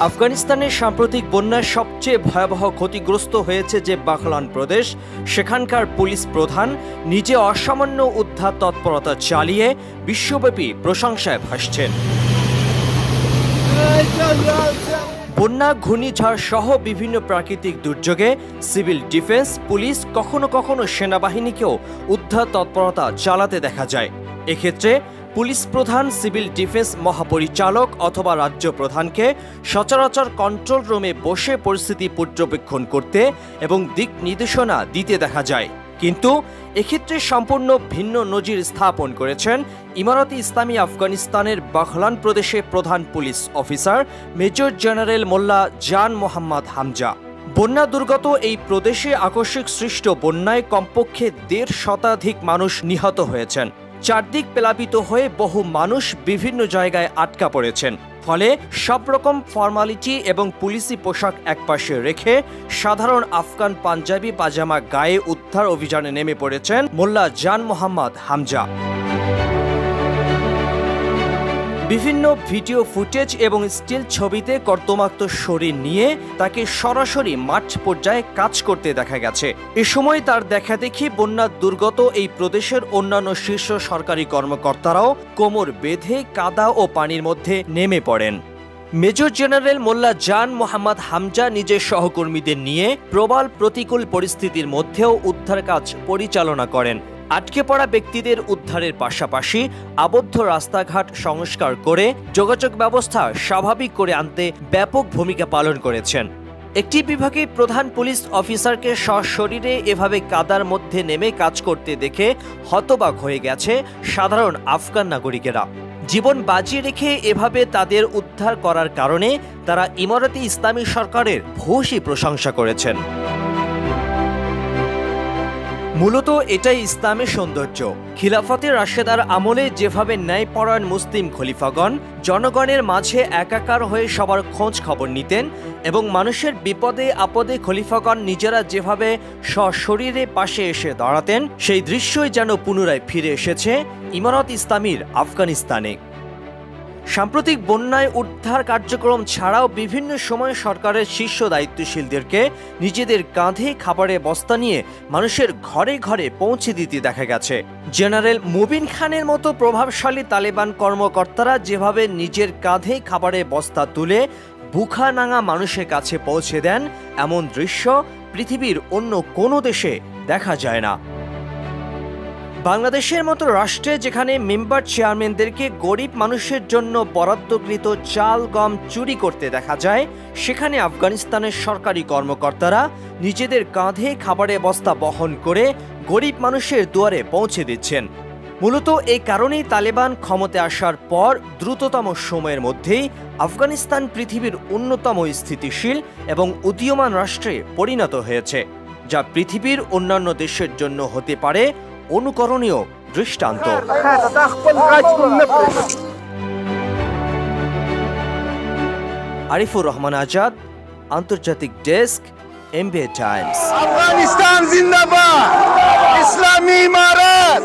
আফগানিস্তানের সাম্প্রতিক বন্যায় সবচেয়ে ভয়াবহ ক্ষতিগ্রস্ত হয়েছে যে বাগলান প্রদেশ, সেখানকার পুলিশ প্রধান নিজে অসামান্য উদ্ধার তৎপরতা চালিয়ে বিশ্বব্যাপী প্রশংসায় ভাসছেন। বন্যা, ঘূর্ণিঝড় সহ বিভিন্ন প্রাকৃতিক দুর্যোগে সিভিল ডিফেন্স, পুলিশ, কখনো কখনো সেনাবাহিনীকেও উদ্ধার তৎপরতা চালাতে দেখা যায়। এক্ষেত্রে পুলিশ প্রধান, সিভিল ডিফেন্স মহাপরিচালক অথবা রাজ্য প্রধানকে সচরাচর কন্ট্রোল রুমে বসে পরিস্থিতি পর্যবেক্ষণ করতে এবং দিক নির্দেশনা দিতে দেখা যায়। কিন্তু এক্ষেত্রে সম্পূর্ণ ভিন্ন নজির স্থাপন করেছেন ইমারতে ইসলামী আফগানিস্তানের বাগলান প্রদেশে প্রধান পুলিশ অফিসার মেজর জেনারেল মোল্লা জান মোহাম্মদ হামজা। বন্যা দুর্গত এই প্রদেশে আকস্মিক সৃষ্ট বন্যায় কমপক্ষে ১.৫ শতাধিক মানুষ নিহত হয়েছেন। চারদিক প্লাবিত হয়ে বহু মানুষ বিভিন্ন জায়গায় আটকা পড়েছেন। ফলে সব রকম ফর্মালিটি এবং পুলিশি পোশাক একপাশে রেখে সাধারণ আফগান পাঞ্জাবি পাজামা গায়ে উদ্ধার অভিযানে নেমে পড়েছেন মোল্লা জান মোহাম্মদ হামজা। বিভিন্ন ভিডিও ফুটেজ এবং স্টিল ছবিতে কর্দমাক্ত শরীর নিয়ে তাকে সরাসরি মাঠ পর্যায়ে কাজ করতে দেখা গেছে। এ সময় তার দেখাদেখি বন্যা দুর্গত এই প্রদেশের অন্যান্য শীর্ষ সরকারি কর্মকর্তারাও কোমর বেঁধে কাদা ও পানির মধ্যে নেমে পড়েন। মেজর জেনারেল মোল্লা জান মোহাম্মদ হামজা নিজের সহকর্মীদের নিয়ে প্রবল প্রতিকূল পরিস্থিতির মধ্যেও উদ্ধার কাজ পরিচালনা করেন। আটকে পড়া ব্যক্তিদের উদ্ধারের পাশাপাশি আবদ্ধ রাস্তাঘাট সংস্কার করে যোগাযোগ ব্যবস্থা স্বাভাবিক করে আনতে ব্যাপক ভূমিকা পালন করেছেন। একটি বিভাগের প্রধান পুলিশ অফিসারকে সশরীরে এভাবে কাদার মধ্যে নেমে কাজ করতে দেখে হতবাক হয়ে গেছে সাধারণ আফগান নাগরিকেরা। জীবন বাজি রেখে এভাবে তাদের উদ্ধার করার কারণে তারা ইমারতে ইসলামী সরকারের ভূয়সী প্রশংসা করেছেন। মূলত এটাই ইসলামের সৌন্দর্য। খিলাফতে রাশেদার আমলে যেভাবে ন্যায়পরায়ণ মুসলিম খলিফাগণ জনগণের মাঝে একাকার হয়ে সবার খোঁজ খবর নিতেন এবং মানুষের বিপদে আপদে খলিফাগণ নিজেরা যেভাবে সশরীরে পাশে এসে দাঁড়াতেন, সেই দৃশ্যই যেন পুনরায় ফিরে এসেছে ইমারত ইসলামীর আফগানিস্তানে। সাম্প্রতিক বন্যায় উদ্ধার কার্যক্রম ছাড়াও বিভিন্ন সময় সরকারের শীর্ষ দায়িত্বশীলদেরকে নিজেদের কাঁধে খাবারের বস্তা নিয়ে মানুষের ঘরে ঘরে পৌঁছে দিতে দেখা গেছে। জেনারেল মুবিন খানের মতো প্রভাবশালী তালেবান কর্মকর্তারা যেভাবে নিজের কাঁধে খাবারের বস্তা তুলে বুখানাঙা মানুষের কাছে পৌঁছে দেন, এমন দৃশ্য পৃথিবীর অন্য কোনো দেশে দেখা যায় না। বাংলাদেশের মতো রাষ্ট্রে যেখানে মেম্বার চেয়ারম্যানদেরকে গরিব মানুষের জন্য বরাদ্দকৃত চাল গম চুরি করতে দেখা যায়, সেখানে আফগানিস্তানের সরকারি কর্মকর্তারা নিজেদের কাঁধে খাবারের বস্তা বহন করে গরিব মানুষের দুয়ারে পৌঁছে দিচ্ছেন। মূলত এই কারণেই তালেবান ক্ষমতায় আসার পর দ্রুততম সময়ের মধ্যেই আফগানিস্তান পৃথিবীর অন্যতম স্থিতিশীল এবং উদীয়মান রাষ্ট্রে পরিণত হয়েছে, যা পৃথিবীর অন্যান্য দেশের জন্য হতে পারে অনুকরণীয় দৃষ্টান্ত। আরিফুর রহমান আজাদ, আন্তর্জাতিক ডেস্ক, এমবিএ টাইমস। আফগানিস্তান জিন্দাবাদ, ইসলামী ইমারত।